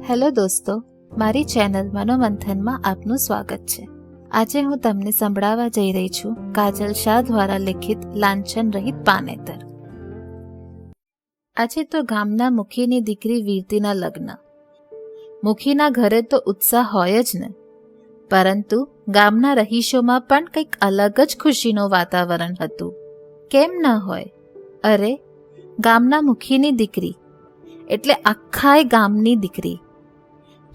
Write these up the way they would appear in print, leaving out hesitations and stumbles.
Hello દોસ્તો, મારી channel મનોમંથનમાં આપનું સ્વાગત છે. આજે હું તમને સંભળાવવા જઈ રહી છું કાજલ શાહ દ્વારા લિખિત લાંછન રહિત પાનેતર. આજે તો ગામના મુખીની દીકરી વીરતીના લગ્ન. મુખીના ઘરે તો ઉત્સાહ હોય જ ને, પરંતુ ગામના રહીશોમાં પણ કંઈક અલગ જ ખુશીનું વાતાવરણ હતું. કેમ ન હોય? અરે, ગામના મુખીની દીકરી એટલે આખાય ગામની દીકરી.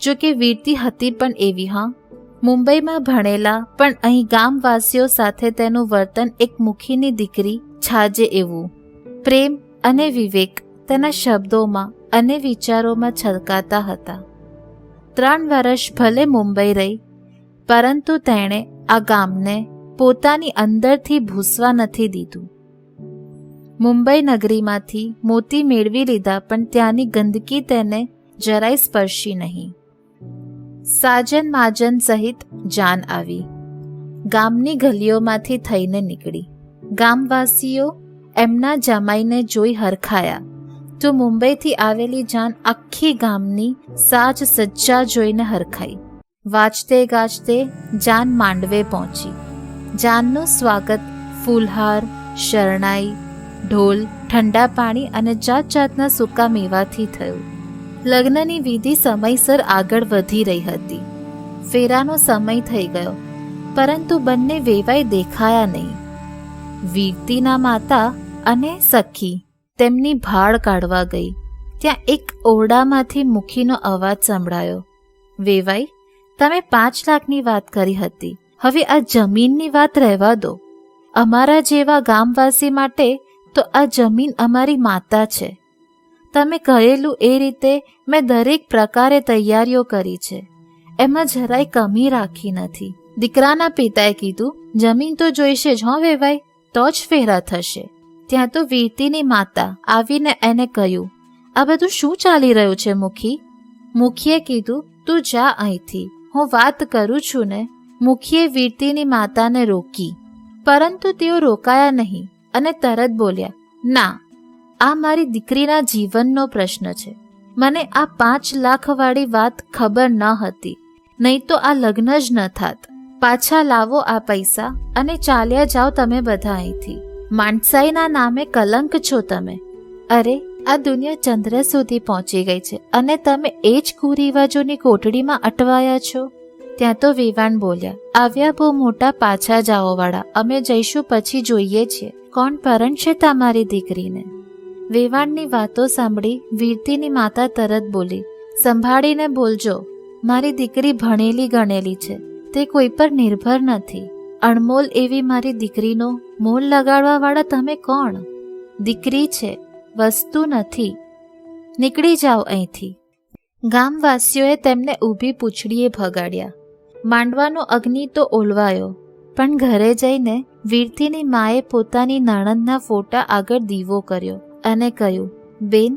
જો કે વીરતી હતી પણ એવી, હા, મુંબઈમાં ભણેલા પણ અહીં ગામવાસીઓ સાથે તેનું વર્તન એક મુખીની દીકરી છાજે એવું. પ્રેમ અને વિવેક તેના શબ્દોમાં અને વિચારોમાં છલકાતા હતા. 3 વર્ષ ભલે મુંબઈ રહી, પરંતુ તેણે આ ગામને પોતાની અંદરથી ભૂસવા નથી દીધું. મુંબઈ નગરીમાંથી મોતી મેળવી લીધા, પણ ત્યાંની ગંદકી તેને જરાય સ્પર્શી નહીં. સાજન માજન સહિત જાન આવી. ગામની ગલીઓમાંથી થઈને નીકળી. ગામવાસીઓ એમના જમાઈને જોઈ હરખાયા તો મુંબઈથી આવેલી જાન આખી ગામની સાજ સજ્જા જોઈને હરખાઈ. વાજતે ગાજતે જાન માંડવે પહોંચી. જાનનું સ્વાગત ફૂલહાર, શરણાઈ, ઢોલ, ઠંડા પાણી અને જાત જાતના સૂકા મેવાથી થયું. લગ્નની વિધિ સમયસર આગળ વધી રહી હતી. ફેરાનો સમય થઈ ગયો, પરંતુ બંને વેવાઈ દેખાયા નહીં. વીરતીના માતા અને સખી તેમની ભાળ કાઢવા ગઈ. ત્યાં એક ઓરડામાંથી મુખીનો અવાજ સંભળાયો. વેવાઈ, તમે 5 લાખની વાત કરી હતી, હવે આ જમીનની વાત રહેવા દો. અમારા જેવા ગામવાસી માટે તો આ જમીન અમારી માતા છે. તમે કહેલું એ રીતે મેં દરેક પ્રકારે તૈયારીઓ કરી છે, એમાં જરાય કમી રાખી નથી. દીકરાના પિતાએ કીધું, જમીન તો જોઈશે જ હો વેવાઈ, તો જ ફેરા થશે. ત્યાં તો વીરતીની માતા આવીને એને કહ્યું, આ બધું શું ચાલી રહ્યું છે મુખી? મુખીએ કીધું, તું જા અહીંથી, હું વાત કરું છું ને. મુખીએ વીરતીની માતાને રોકી, પરંતુ તેઓ રોકાયા નહીં અને તરત બોલ્યા, ના, આ મારી દીકરીના જીવનનો પ્રશ્ન છે. મને આ 5 લાખવાળી વાત ખબર ન હતી, નહીં તો આ લગ્ન જ ન થાત. પાછા લાવો આ પૈસા અને ચાલ્યા જાઓ તમે બધા અહીંથી. માણસાઈના નામે કલંક છો તમે. અરે, આ દુનિયા ચંદ્ર સુધી પહોંચી ગઈ છે અને તમે એ જ કુરિવાજોની કોટડીમાં અટવાયા છો. ત્યાં તો વેવાણ બોલ્યા, આવ્યા બહુ મોટા, પાછા જાઓ વાળા, અમે જઈશું પછી જોઈએ છીએ કોણ પરણશે તમારી દીકરીને. વેવાણની વાતો સાંભળી વીરતીની માતા તરત બોલી, સંભાળીને બોલજો, મારી દીકરી ભણેલી ગણેલી છે, તે કોઈ પર નિર્ભર નથી. અણમોલ એવી મારી દીકરીનો મોલ લગાડવા વાળા તમે કોણ? દીકરી છે, વસ્તુ નથી. નીકળી જાઓ અહીંથી. ગામવાસીઓએ તેમને ઊભી પૂંછડીએ ભગાડ્યા. માંડવાનો અગ્નિ તો ઓલવાયો, પણ ઘરે જઈને વીરતીની માએ પોતાની નણંદના ફોટા આગળ દીવો કર્યો અને કહ્યું, બેન,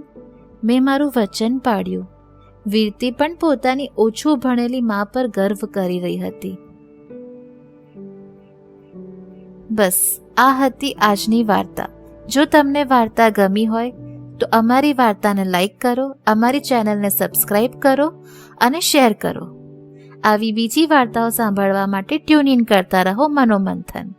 મેં મારું વચન પાળ્યું. વીરતી પણ પોતાની ઓછું ભણેલી મા પર ગર્વ કરી રહી હતી. બસ આ હતી આજની વાર્તા. જો તમને વાર્તા ગમી હોય તો અમારી વાર્તાને લાઈક કરો, અમારી ચેનલને સબસ્ક્રાઈબ કરો અને શેર કરો. આવી બીજી વાર્તાઓ સાંભળવા માટે ટ્યુન ઇન કરતા રહો મનોમંથન.